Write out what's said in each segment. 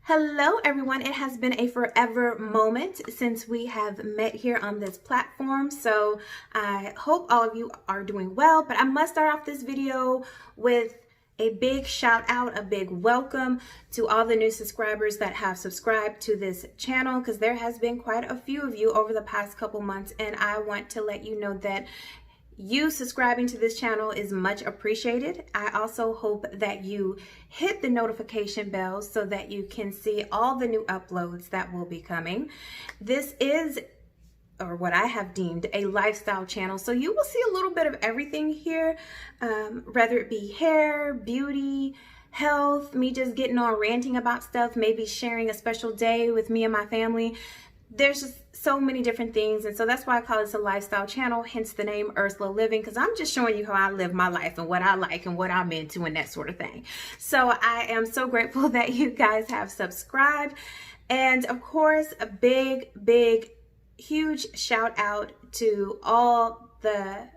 Hello everyone, it has been a forever moment since we have met here on this platform, so I hope all of you are doing well, but I must start off this video with a big shout out, a big welcome to all the new subscribers that have subscribed to this channel, because there has been quite a few of you over the past couple months, and I want to let you know that you subscribing to this channel is much appreciated. I also hope that you hit the notification bell so that you can see all the new uploads that will be coming. This is, or what I have deemed, a lifestyle channel. So you will see a little bit of everything here, whether it be hair, beauty, health, me just getting on ranting about stuff, maybe sharing a special day with me and my family. There's just so many different things, and so that's why I call this a lifestyle channel, hence the name Ursula Living, because I'm just showing you how I live my life and what I like and what I'm into and that sort of thing. So I am so grateful that you guys have subscribed, and of course a big huge shout out to all the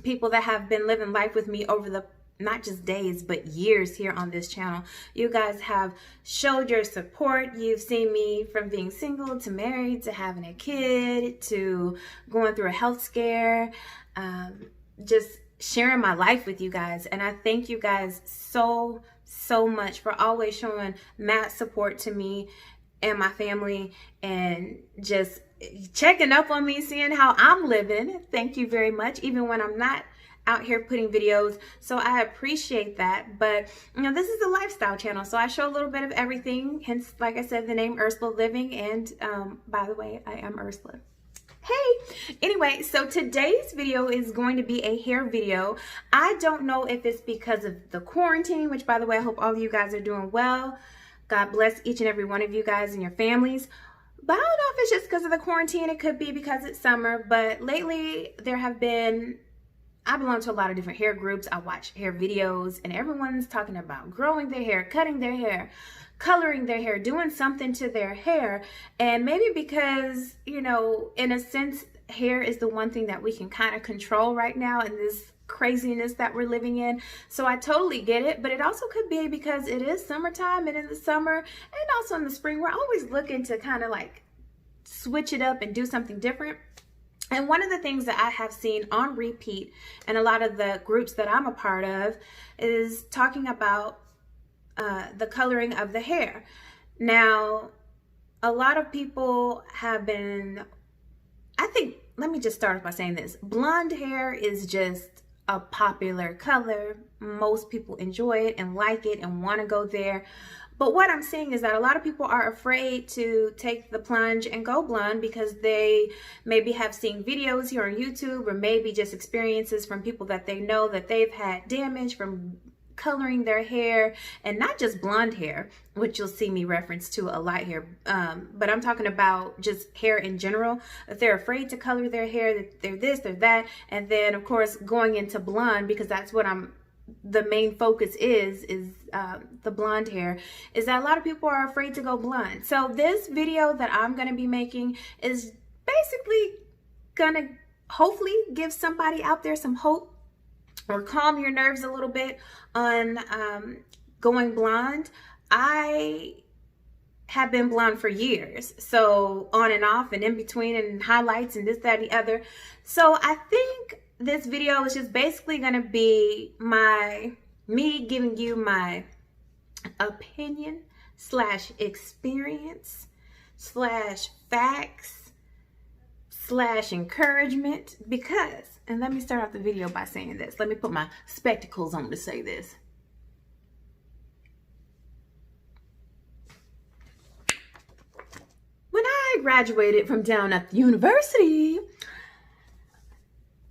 people that have been living life with me over the not just days, but years here on this channel. You guys have showed your support. You've seen me from being single to married to having a kid to going through a health scare, just sharing my life with you guys. And I thank you guys so much for always showing mad support to me and my family and just checking up on me, seeing how I'm living. Thank you very much, even when I'm not out here putting videos, so I appreciate that. But you know, this is a lifestyle channel, so I show a little bit of everything, hence, like I said, the name Ursula Living. And by the way, I am Ursula. Hey, anyway, so today's video is going to be a hair video. I don't know if it's because of the quarantine, which, by the way, I hope all of you guys are doing well. God bless each and every one of you guys and your families. But I don't know if it's just because of the quarantine. It could be because it's summer, but lately there have been, I belong to a lot of different hair groups. I watch hair videos, and everyone's talking about growing their hair, cutting their hair, coloring their hair, doing something to their hair. And maybe because, you know, in a sense, hair is the one thing that we can kind of control right now in this craziness that we're living in. So I totally get it, but it also could be because it is summertime, and in the summer and also in the spring, we're always looking to kind of like switch it up and do something different. And one of the things that I have seen on repeat in a lot of the groups that I'm a part of is talking about the coloring of the hair. Now, a lot of people have been, I think, let me just start by saying this. Blonde hair is just a popular color. Most people enjoy it and like it and want to go there. But what I'm saying is that a lot of people are afraid to take the plunge and go blonde because they maybe have seen videos here on YouTube, or maybe just experiences from people that they know that they've had damage from coloring their hair, and not just blonde hair, which you'll see me reference to a lot here, but I'm talking about just hair in general. If they're afraid to color their hair, that they're this, they're that, and then of course going into blonde, because that's what the main focus is the blonde hair, is that a lot of people are afraid to go blonde. So this video that I'm going to be making is basically going to hopefully give somebody out there some hope or calm your nerves a little bit on going blonde. I have been blonde for years, so on and off and in between and highlights and this, that, and the other. So I think this video is just basically going to be me giving you my opinion slash experience slash facts slash encouragement, because, and let me start off the video by saying this. Let me put my spectacles on to say this. When I graduated from down at the university,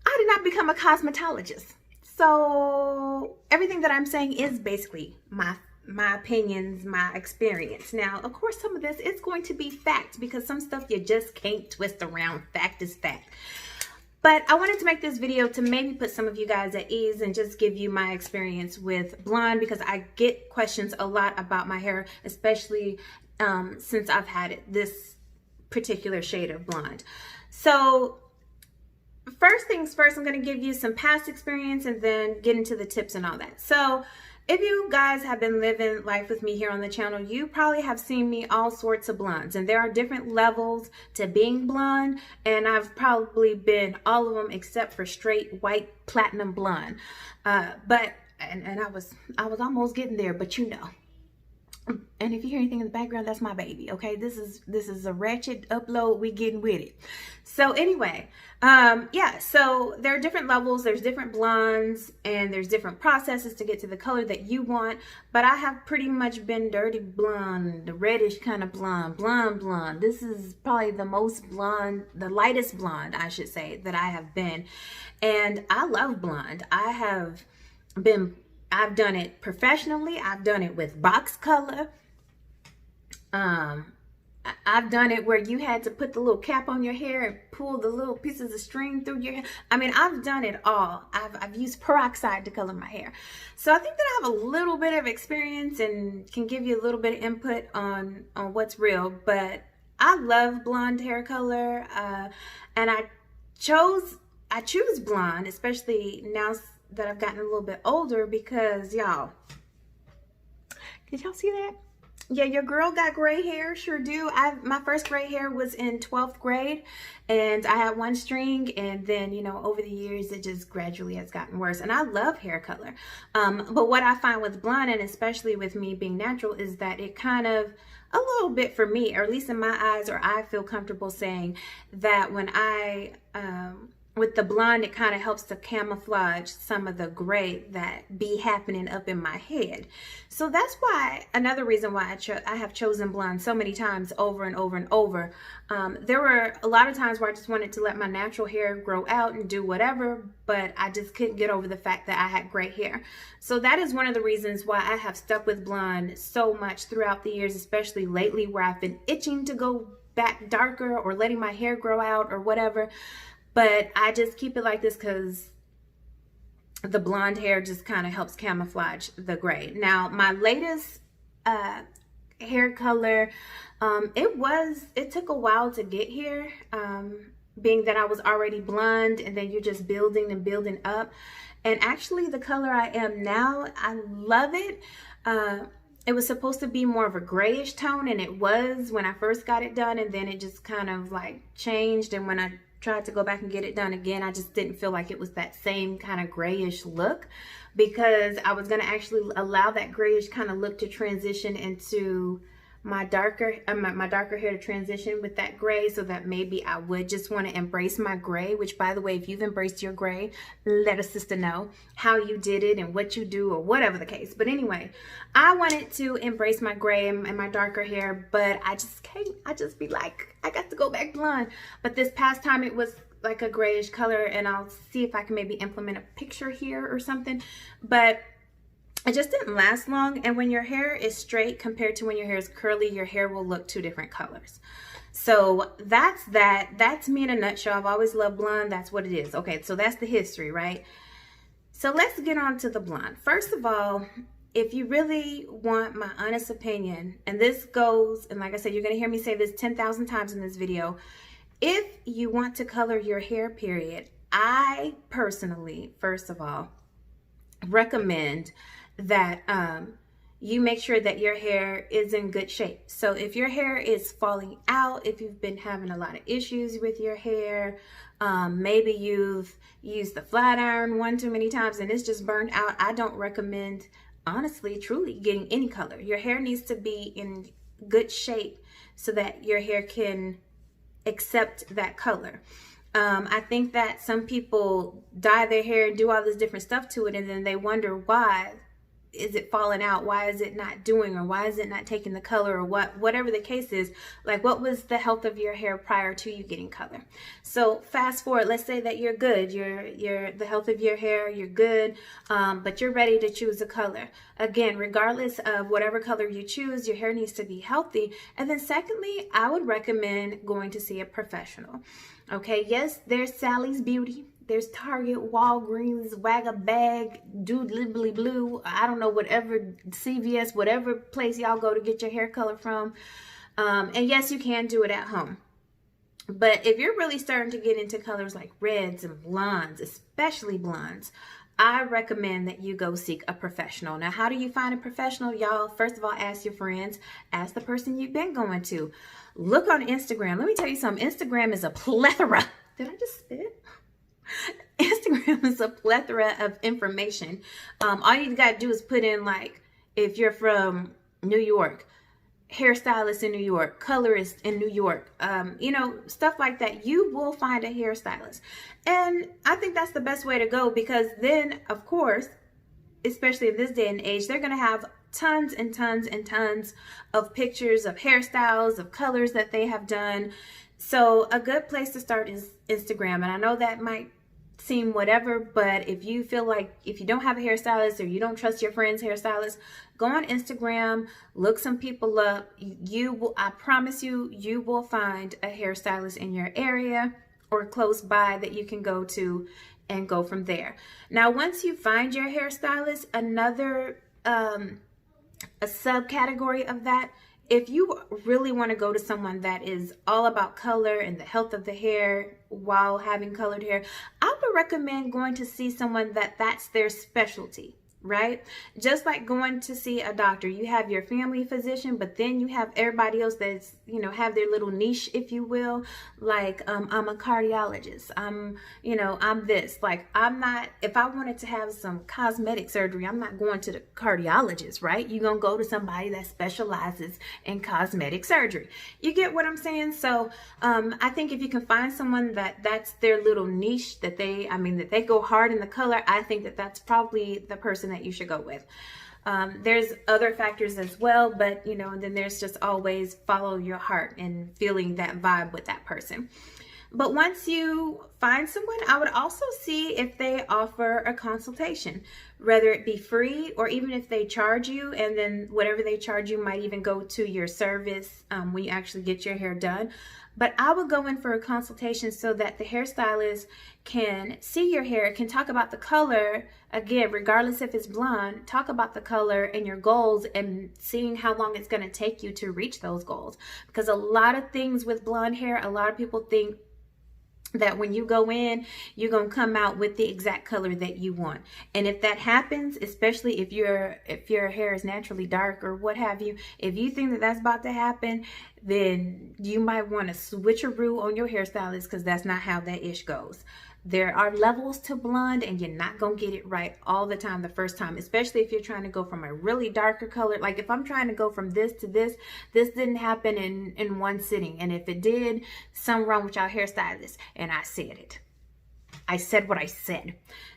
I did not become a cosmetologist. So everything that I'm saying is basically my opinions, my experience. Now, of course, some of this is going to be fact, because some stuff you just can't twist around. Fact is fact. But I wanted to make this video to maybe put some of you guys at ease and just give you my experience with blonde, because I get questions a lot about my hair, especially since I've had this particular shade of blonde. So first things first, I'm going to give you some past experience and then get into the tips and all that. So if you guys have been living life with me here on the channel, you probably have seen me all sorts of blondes, and there are different levels to being blonde, and I've probably been all of them except for straight white platinum blonde. But I was almost getting there, but you know. And if you hear anything in the background, that's my baby. Okay, this is a ratchet upload. We getting with it. So anyway, yeah. So there are different levels. There's different blondes, and there's different processes to get to the color that you want. But I have pretty much been dirty blonde, the reddish kind of blonde. This is probably the most blonde, the lightest blonde, I should say, that I have been. And I love blonde. I've done it professionally. I've done it with box color. I've done it where you had to put the little cap on your hair and pull the little pieces of string through your hair. I mean, I've done it all. I've used peroxide to color my hair. So I think that I have a little bit of experience and can give you a little bit of input on what's real. But I love blonde hair color. And I choose blonde, especially now that I've gotten a little bit older, because y'all, did y'all see that? Yeah, your girl got gray hair, sure do. My first gray hair was in 12th grade, and I had one string, and then, you know, over the years, it just gradually has gotten worse. And I love hair color. But what I find with blonde, and especially with me being natural, is that it kind of, a little bit for me, or at least in my eyes, or I feel comfortable saying that when I, with the blonde, it kind of helps to camouflage some of the gray that be happening up in my head. So that's why, another reason why I have chosen blonde so many times over and over and over. There were a lot of times where I just wanted to let my natural hair grow out and do whatever, but I just couldn't get over the fact that I had gray hair. So that is one of the reasons why I have stuck with blonde so much throughout the years, especially lately, where I've been itching to go back darker or letting my hair grow out or whatever. But I just keep it like this because the blonde hair just kind of helps camouflage the gray. Now, my latest hair color, it took a while to get here, being that I was already blonde, and then you're just building and building up. And actually, the color I am now, I love it. It was supposed to be more of a grayish tone, and it was when I first got it done, and then it just kind of like changed. And when I tried to go back and get it done again, I just didn't feel like it was that same kind of grayish look, because I was going to actually allow that grayish kind of look to transition into my darker hair, to transition with that gray, so that maybe I would just want to embrace my gray. Which, by the way, if you've embraced your gray, let a sister know how you did it and what you do, or whatever the case. But anyway, I wanted to embrace my gray and my darker hair, but I just can't. I just be like, I got to go back blonde. But this past time it was like a grayish color, and I'll see if I can maybe implement a picture here or something. But it just didn't last long. And when your hair is straight compared to when your hair is curly, your hair will look two different colors. So that's that. That's me in a nutshell. I've always loved blonde. That's what it is. Okay, so that's the history, right? So let's get on to the blonde. First of all, if you really want my honest opinion, and this goes, and like I said, you're going to hear me say this 10,000 times in this video. If you want to color your hair, period, I personally, first of all, recommend that you make sure that your hair is in good shape. So if your hair is falling out, if you've been having a lot of issues with your hair, maybe you've used the flat iron one too many times and it's just burned out, I don't recommend, honestly, truly, getting any color. Your hair needs to be in good shape so that your hair can accept that color. I think that some people dye their hair and do all this different stuff to it, and then they wonder, why is it falling out? Why is it not doing, or why is it not taking the color, or whatever the case is. Like, what was the health of your hair prior to you getting color? So fast forward, let's say that you're good, you're the health of your hair, you're good, but you're ready to choose a color. Again, regardless of whatever color you choose, your hair needs to be healthy. And then secondly, I would recommend going to see a professional. Okay, yes, there's Sally's Beauty, there's Target, Walgreens, Wag a Bag, Dude Libbly Blue, I don't know, whatever, CVS, whatever place y'all go to get your hair color from. And yes, you can do it at home. But if you're really starting to get into colors like reds and blondes, especially blondes, I recommend that you go seek a professional. Now, how do you find a professional? Y'all, first of all, ask your friends, ask the person you've been going to. Look on Instagram. Let me tell you something. Instagram is a plethora. Did I just spit? Instagram is a plethora of information. All you got to do is put in, like, if you're from New York, hairstylist in New York, colorist in New York, you know, stuff like that. You will find a hairstylist. And I think that's the best way to go, because then, of course, especially in this day and age, they're going to have tons and tons and tons of pictures of hairstyles, of colors that they have done. So a good place to start is Instagram. And I know that might seem whatever, but if you feel like, if you don't have a hairstylist or you don't trust your friend's hairstylist, go on Instagram, look some people up. You will, I promise you, you will find a hairstylist in your area or close by that you can go to and go from there. Now, once you find your hairstylist, another a subcategory of that, if you really want to go to someone that is all about color and the health of the hair while having colored hair, I would recommend going to see someone that's their specialty, right? Just like going to see a doctor, you have your family physician, but then you have everybody else that's, you know, have their little niche, if you will. Like, I'm a cardiologist. You know, I'm this. Like, I'm not, if I wanted to have some cosmetic surgery, I'm not going to the cardiologist, right? You're going to go to somebody that specializes in cosmetic surgery. You get what I'm saying? So, I think if you can find someone that's their little niche, that they go hard in the color, I think that's probably the person that you should go with. There's other factors as well, but you know, and then there's just always follow your heart and feeling that vibe with that person. But once you find someone, I would also see if they offer a consultation, whether it be free or even if they charge you, and then whatever they charge you might even go to your service when you actually get your hair done. But I would go in for a consultation so that the hairstylist can see your hair, can talk about the color, again, regardless if it's blonde, talk about the color and your goals and seeing how long it's going to take you to reach those goals. Because a lot of things with blonde hair, a lot of people think that when you go in, you're going to come out with the exact color that you want. And if that happens, especially if your hair is naturally dark or what have you, if you think that that's about to happen, then you might want to switcheroo on your hairstylist, because that's not how that ish goes. There are levels to blonde, and you're not going to get it right all the time the first time, especially if you're trying to go from a really darker color. Like if I'm trying to go from this to this didn't happen in one sitting. And if it did, something wrong with y'all hairstylist. And I said it. I said what I said.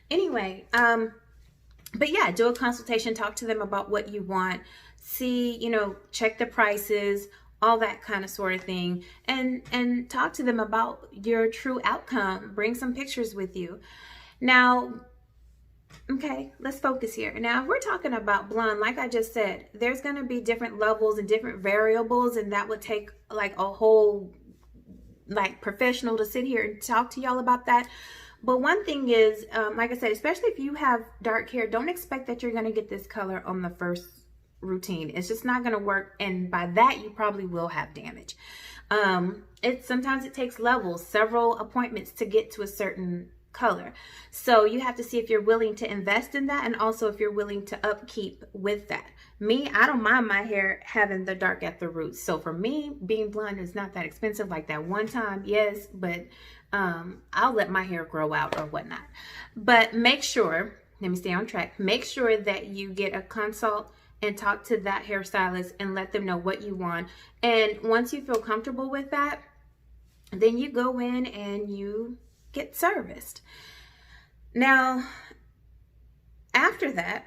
Anyway, but yeah, do a consultation, talk to them about what you want, see, you know, check the prices, all that kind of sort of thing, and talk to them about your true outcome. Bring some pictures with you. Now, okay, let's focus here. Now, if we're talking about blonde, like I just said, there's going to be different levels and different variables, and that would take like a whole like professional to sit here and talk to y'all about that. But one thing is, like I said, especially if you have dark hair, don't expect that you're going to get this color on the first routine. It's just not going to work, and by that you probably will have damage. Sometimes it takes levels, several appointments to get to a certain color. So you have to see if you're willing to invest in that, and also if you're willing to upkeep with that. Me, I don't mind my hair having the dark at the roots. So for me, being blonde is not that expensive. Like that one time, yes, but I'll let my hair grow out or whatnot. But make sure, let me stay on track, make sure that you get a consult and talk to that hairstylist and let them know what you want. And once you feel comfortable with that, then you go in and you get serviced. Now, after that,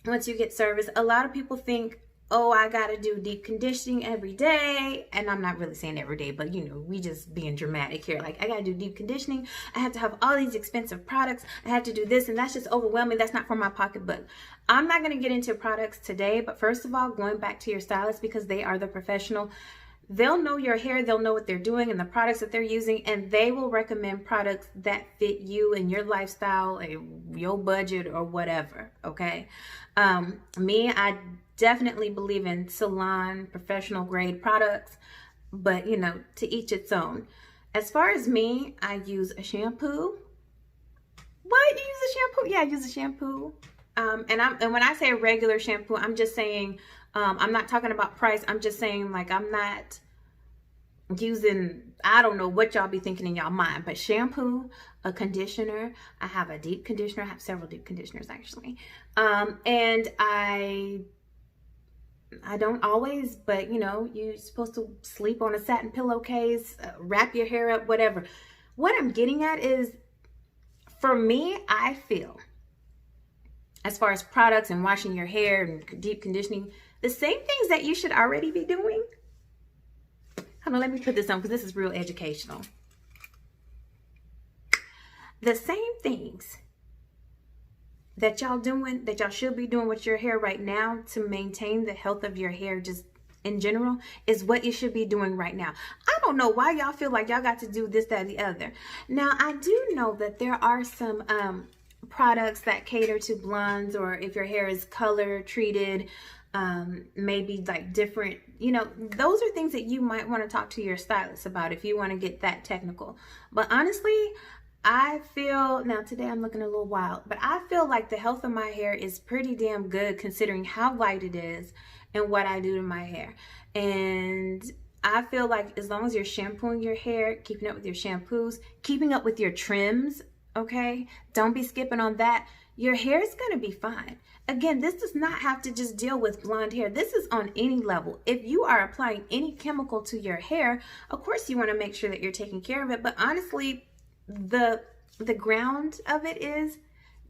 once you get serviced, a lot of people think, oh, I got to do deep conditioning every day. And I'm not really saying every day, but you know, we just being dramatic here. Like, I got to do deep conditioning. I have to have all these expensive products. I have to do this, and that's just overwhelming. That's not for my pocketbook. I'm not going to get into products today, but first of all, going back to your stylist, because they are the professional. They'll know your hair, they'll know what they're doing and the products that they're using, and they will recommend products that fit you and your lifestyle and your budget or whatever, okay? Me, I definitely believe in salon, professional grade products, but you know, to each its own. As far as me, I use a shampoo, What? You use a shampoo? Yeah, I use a shampoo. And when I say a regular shampoo, I'm just saying, I'm not talking about price. I'm just saying, like, I'm not using, I don't know what y'all be thinking in y'all mind, but shampoo, a conditioner. I have a deep conditioner. I have several deep conditioners actually. And I don't always, but you know, you're supposed to sleep on a satin pillowcase, wrap your hair up, whatever. What I'm getting at is, for me, I feel, as far as products and washing your hair and deep conditioning, the same things that you should already be doing. Hold on, let me put this on because this is real educational. The same things that y'all doing, that y'all should be doing with your hair right now to maintain the health of your hair just in general, is what you should be doing right now. I don't know why y'all feel like y'all got to do this, that, and the other. Now, I do know that there are some products that cater to blondes, or if your hair is color treated, maybe like different, you know, those are things that you might want to talk to your stylist about if you want to get that technical. But honestly, I feel, now today I'm looking a little wild, but I feel like the health of my hair is pretty damn good considering how light it is and what I do to my hair. And I feel like as long as you're shampooing your hair, keeping up with your shampoos, keeping up with your trims, okay? Don't be skipping on that. Your hair is going to be fine. Again, this does not have to just deal with blonde hair. This is on any level. If you are applying any chemical to your hair, of course you want to make sure that you're taking care of it. But honestly, the ground of it is,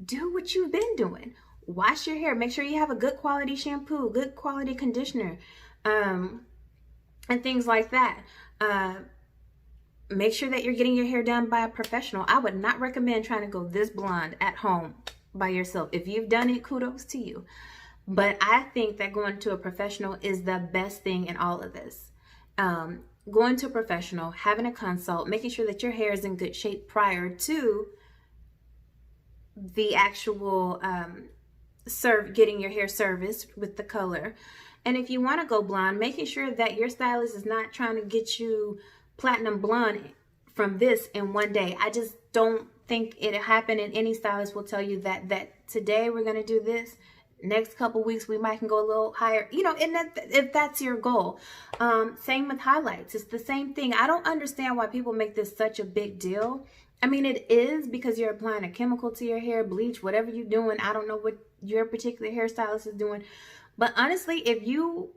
do what you've been doing. Wash your hair. Make sure you have a good quality shampoo, good quality conditioner, and things like that. Make sure that you're getting your hair done by a professional. I would not recommend trying to go this blonde at home by yourself. If you've done it, kudos to you. But I think that going to a professional is the best thing in all of this. Going to a professional, having a consult, making sure that your hair is in good shape prior to the actual getting your hair serviced with the color. And if you want to go blonde, making sure that your stylist is not trying to get you platinum blonde from this in one day. I just don't think it'll happen, and any stylist will tell you that today we're going to do this, next couple weeks we might can go a little higher, you know, and if that's your goal. Same with highlights. It's the same thing. I don't understand why people make this such a big deal. I mean, it is because you're applying a chemical to your hair, bleach, whatever you're doing. I don't know what your particular hairstylist is doing, but honestly, if you,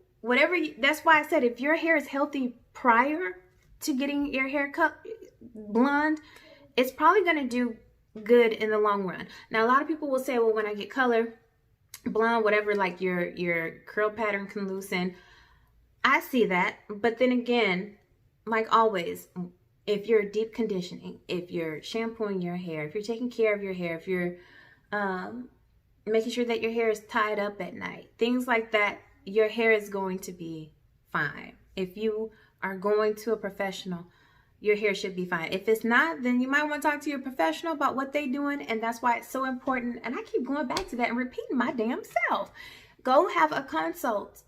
that's why I said, if your hair is healthy prior to getting your hair cut blonde, it's probably going to do good in the long run. Now, a lot of people will say, well, when I get color, blonde, whatever, like your curl pattern can loosen. I see that. But then again, like always, if you're deep conditioning, if you're shampooing your hair, if you're taking care of your hair, if you're making sure that your hair is tied up at night, things like that, your hair is going to be fine. If you are going to a professional, your hair should be fine. If it's not, then you might want to talk to your professional about what they're doing, and that's why it's so important. And I keep going back to that and repeating my damn self. Go have a consult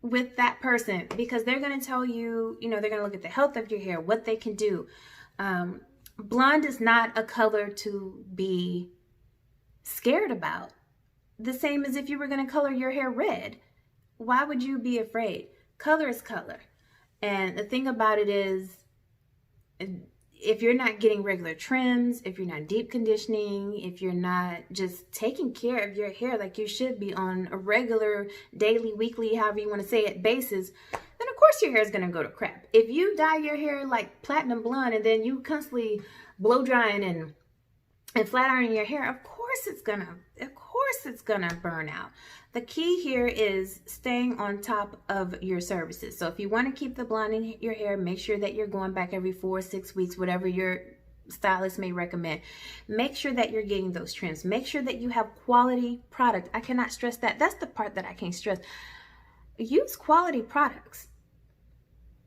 with that person, because they're going to tell you, you know, they're going to look at the health of your hair, what they can do. Blonde is not a color to be scared about. The same as if you were going to color your hair red. Why would you be afraid? Color is color. And the thing about it is, if you're not getting regular trims, if you're not deep conditioning, if you're not just taking care of your hair like you should be on a regular, daily, weekly, however you want to say it, basis, then of course your hair is going to go to crap. If you dye your hair like platinum blonde and then you constantly blow drying and flat ironing your hair, of course it's gonna burn out. The key here is staying on top of your services. So if you want to keep the blonde in your hair, make sure that you're going back every 4 or 6 weeks, whatever your stylist may recommend. Make sure that you're getting those trims. Make sure that you have quality product. I cannot stress that. That's the part that I can't stress. Use quality products.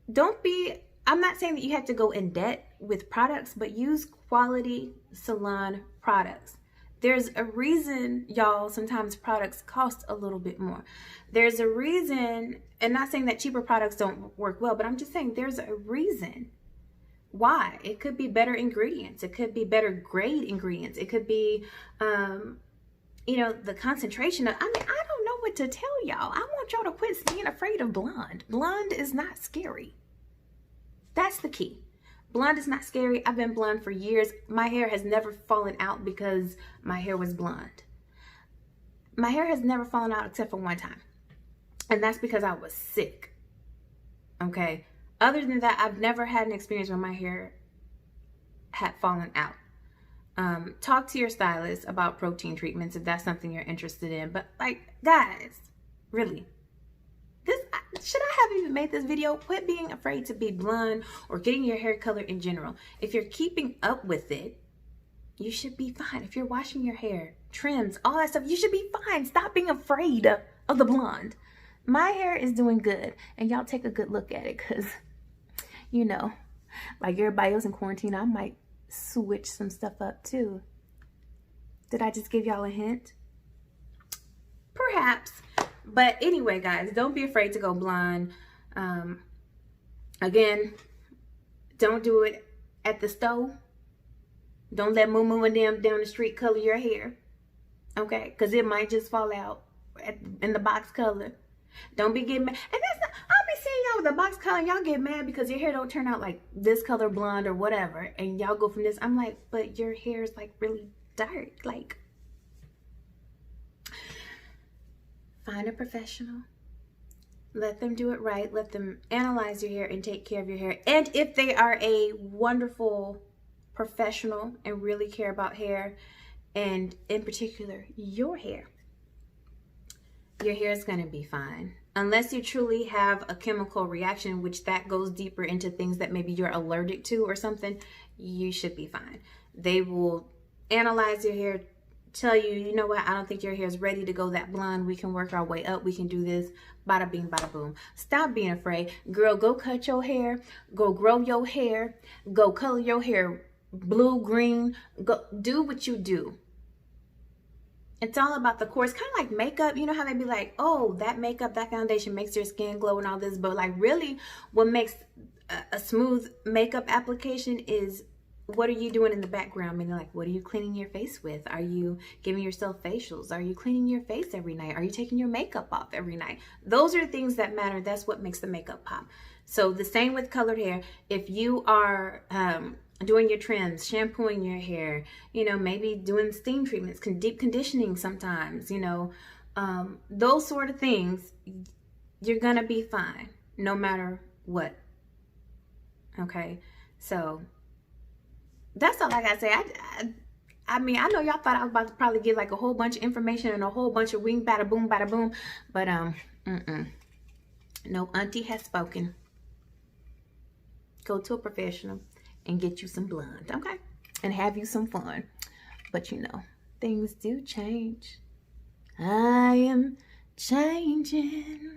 I'm not saying that you have to go in debt with products, but use quality salon products. There's a reason, y'all, sometimes products cost a little bit more. There's a reason, and not saying that cheaper products don't work well, but I'm just saying there's a reason Why? It could be better ingredients. It could be better grade ingredients. It could be, you know, the concentration of, I mean, I don't know what to tell y'all. I want y'all to quit being afraid of blonde. Blonde is not scary. That's the key. Blonde is not scary. I've been blonde for years. My hair has never fallen out because my hair was blonde. My hair has never fallen out except for one time. And that's because I was sick. Okay. Other than that, I've never had an experience where my hair had fallen out. Talk to your stylist about protein treatments if that's something you're interested in. But like, guys, really, should I have even made this video? Quit being afraid to be blonde or getting your hair color in general. If you're keeping up with it, you should be fine. If you're washing your hair, trims, all that stuff, you should be fine. Stop being afraid of the blonde. My hair is doing good, and y'all take a good look at it, because, you know, like everybody else in quarantine, I might switch some stuff up too. Did I just give y'all a hint? Perhaps. But anyway, guys, don't be afraid to go blonde. Again, don't do it at the stove. Don't let Moo and them down the street color your hair. Okay? Because it might just fall out in the box color. Don't be getting mad. And that's not, I'll be seeing y'all with the box color and y'all get mad because your hair don't turn out like this color blonde or whatever. And y'all go from this. I'm like, but your hair is like really dark. Like, find a professional. Let them do it right. Let them analyze your hair and take care of your hair. And if they are a wonderful professional and really care about hair, and in particular your hair is going to be fine. Unless you truly have a chemical reaction, which that goes deeper into things that maybe you're allergic to or something, you should be fine. They will analyze your hair, tell you, you know what, I don't think your hair is ready to go that blonde. We can work our way up. We can do this. Bada bing, bada boom. Stop being afraid. Girl, go cut your hair. Go grow your hair. Go color your hair blue, green. Go do what you do. It's all about the course. Kind of like makeup. You know how they be like, oh, that makeup, that foundation makes your skin glow and all this. But like really what makes a smooth makeup application is what are you doing in the background? Meaning like, what are you cleaning your face with? Are you giving yourself facials? Are you cleaning your face every night? Are you taking your makeup off every night? Those are things that matter. That's what makes the makeup pop. So the same with colored hair. If you are doing your trims, shampooing your hair, you know, maybe doing steam treatments, deep conditioning sometimes, you know, those sort of things, you're going to be fine no matter what. Okay. So that's all I got to say. I mean, I know y'all thought I was about to probably get like a whole bunch of information and a whole bunch of wing, bada boom, but no, auntie has spoken. Go to a professional and get you some blonde, okay? And have you some fun. But you know, things do change. I am changing.